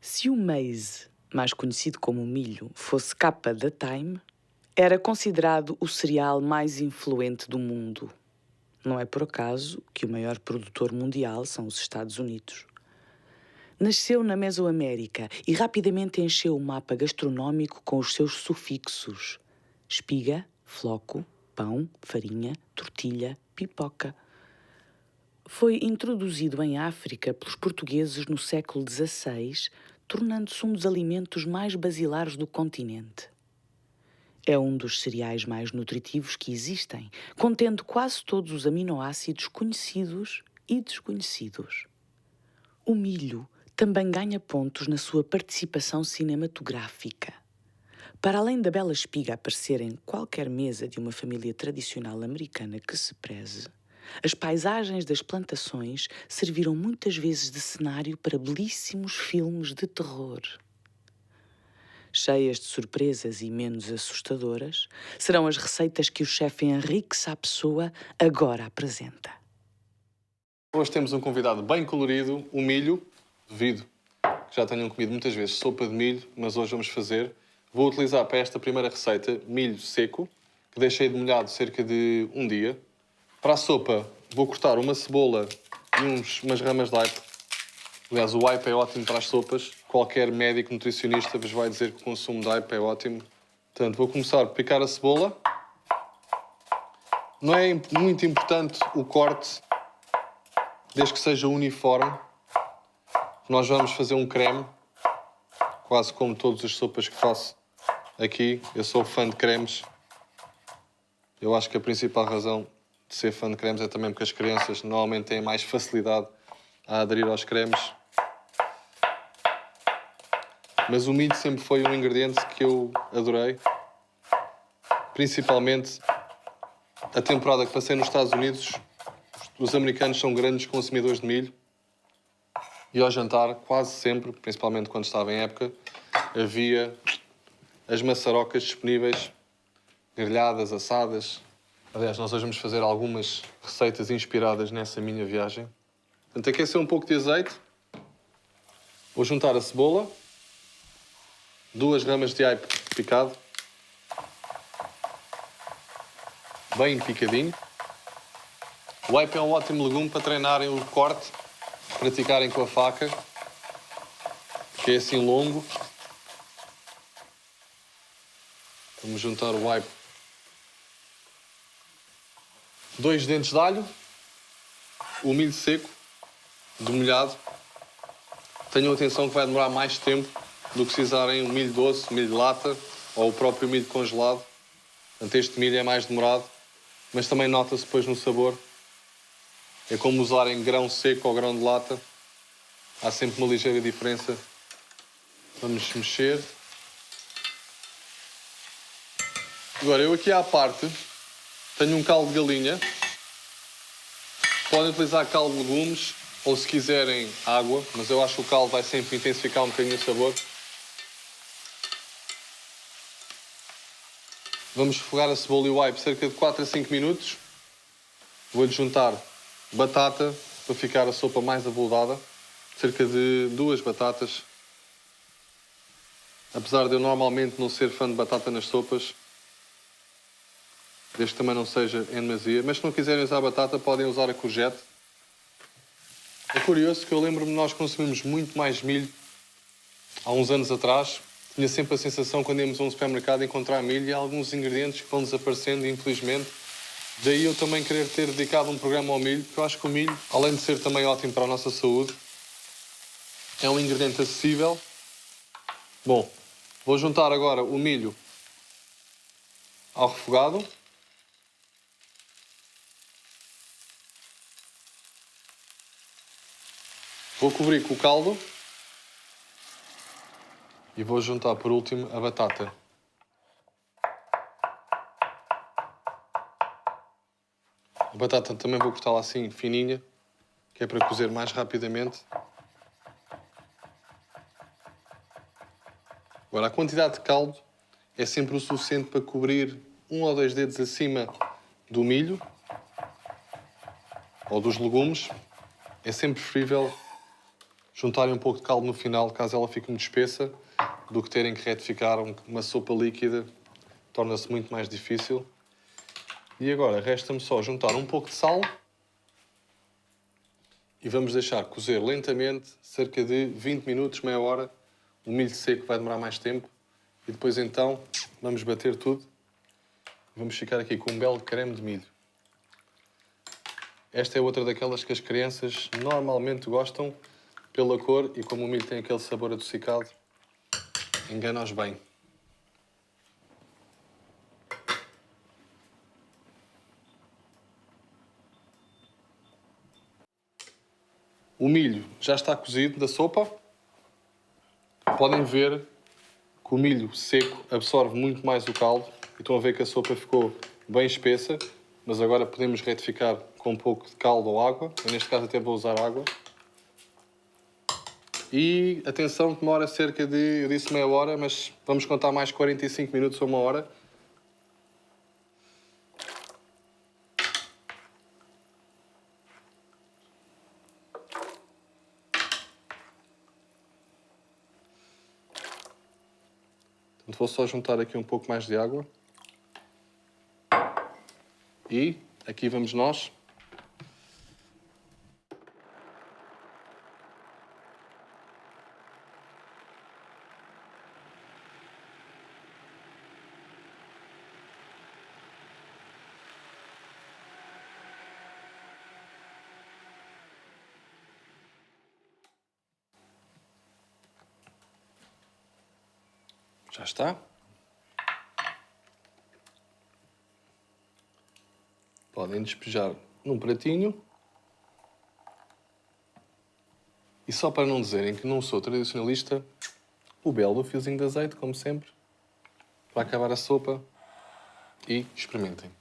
Se o maize, mais conhecido como milho, fosse capa da Time, era considerado o cereal mais influente do mundo. Não é por acaso que o maior produtor mundial são os Estados Unidos. Nasceu na Mesoamérica e rapidamente encheu o mapa gastronómico com os seus sufixos: espiga, floco, pão, farinha, tortilha, pipoca. Foi introduzido em África pelos portugueses no século XVI, tornando-se um dos alimentos mais basilares do continente. É um dos cereais mais nutritivos que existem, contendo quase todos os aminoácidos conhecidos e desconhecidos. O milho também ganha pontos na sua participação cinematográfica. Para além da bela espiga aparecer em qualquer mesa de uma família tradicional americana que se preze, as paisagens das plantações serviram muitas vezes de cenário para belíssimos filmes de terror. Cheias de surpresas e menos assustadoras, serão as receitas que o chefe Henrique Sapessoa agora apresenta. Hoje temos um convidado bem colorido, o milho. Duvido que já tenham comido muitas vezes sopa de milho, mas hoje vamos fazer. Vou utilizar para esta primeira receita milho seco, que deixei de molhado cerca de um dia. Para a sopa vou cortar uma cebola e umas ramas de aipo. Aliás, o aipo é ótimo para as sopas. Qualquer médico nutricionista vos vai dizer que o consumo de aipo é ótimo. Portanto, vou começar a picar a cebola. Não é muito importante o corte, desde que seja uniforme. Nós vamos fazer um creme, quase como todas as sopas que faço aqui. Eu sou fã de cremes. Eu acho que a principal razão de ser fã de cremes é também porque as crianças normalmente têm mais facilidade a aderir aos cremes. Mas o milho sempre foi um ingrediente que eu adorei. Principalmente a temporada que passei nos Estados Unidos, os americanos são grandes consumidores de milho. E ao jantar, quase sempre, principalmente quando estava em época, havia as maçarocas disponíveis, grelhadas, assadas. Aliás, nós hoje vamos fazer algumas receitas inspiradas nessa minha viagem. Portanto, aquecer um pouco de azeite. Vou juntar a cebola, 2 ramas de aipo picado, bem picadinho. O aipo é um ótimo legume para treinarem o corte, praticarem com a faca, que é assim longo. Vamos juntar o aipo. 2 dentes de alho, o milho seco, demolhado. Tenham atenção que vai demorar mais tempo do que se usarem o milho doce, milho de lata ou o próprio milho congelado. Portanto, este milho é mais demorado, mas também nota-se depois no sabor. É como usarem grão seco ou grão de lata. Há sempre uma ligeira diferença. Vamos mexer. Agora, eu aqui à parte tenho um caldo de galinha. Podem utilizar caldo de legumes ou, se quiserem, água, mas eu acho que o caldo vai sempre intensificar um bocadinho o sabor. Vamos refogar a cebola e o aipo cerca de 4 a 5 minutos. Vou-lhe juntar batata para ficar a sopa mais avultada. Cerca de 2 batatas. Apesar de eu normalmente não ser fã de batata nas sopas, desde que também não seja em demasia. Mas se não quiserem usar batata, podem usar a courgette. É curioso que eu lembro-me de nós consumimos muito mais milho há uns anos atrás. Tinha sempre a sensação, quando íamos a um supermercado, de encontrar milho e há alguns ingredientes que vão desaparecendo, infelizmente. Daí eu também querer ter dedicado um programa ao milho, porque eu acho que o milho, além de ser também ótimo para a nossa saúde, é um ingrediente acessível. Bom, vou juntar agora o milho ao refogado. Vou cobrir com o caldo. E vou juntar por último a batata. A batata também vou cortá-la assim, fininha, que é para cozer mais rapidamente. Agora, a quantidade de caldo é sempre o suficiente para cobrir 1 ou 2 dedos acima do milho ou dos legumes. É sempre preferível juntarem um pouco de caldo no final, caso ela fique muito espessa, do que terem que retificar uma sopa líquida, torna-se muito mais difícil. E agora resta-me só juntar um pouco de sal e vamos deixar cozer lentamente, cerca de 20 minutos, meia hora. O milho seco vai demorar mais tempo. E depois então vamos bater tudo. Vamos ficar aqui com um belo creme de milho. Esta é outra daquelas que as crianças normalmente gostam pela cor e como o milho tem aquele sabor adocicado, engana-os bem. O milho já está cozido da sopa. Podem ver que o milho seco absorve muito mais o caldo. E estão a ver que a sopa ficou bem espessa, mas agora podemos retificar com um pouco de caldo ou água. Eu, neste caso, até vou usar água. E atenção, demora cerca de, eu disse meia hora, mas vamos contar mais 45 minutos ou uma hora. Portanto, vou só juntar aqui um pouco mais de água. E aqui vamos nós. Já está. Podem despejar num pratinho. E só para não dizerem que não sou tradicionalista, o belo fiozinho de azeite, como sempre, para acabar a sopa e experimentem.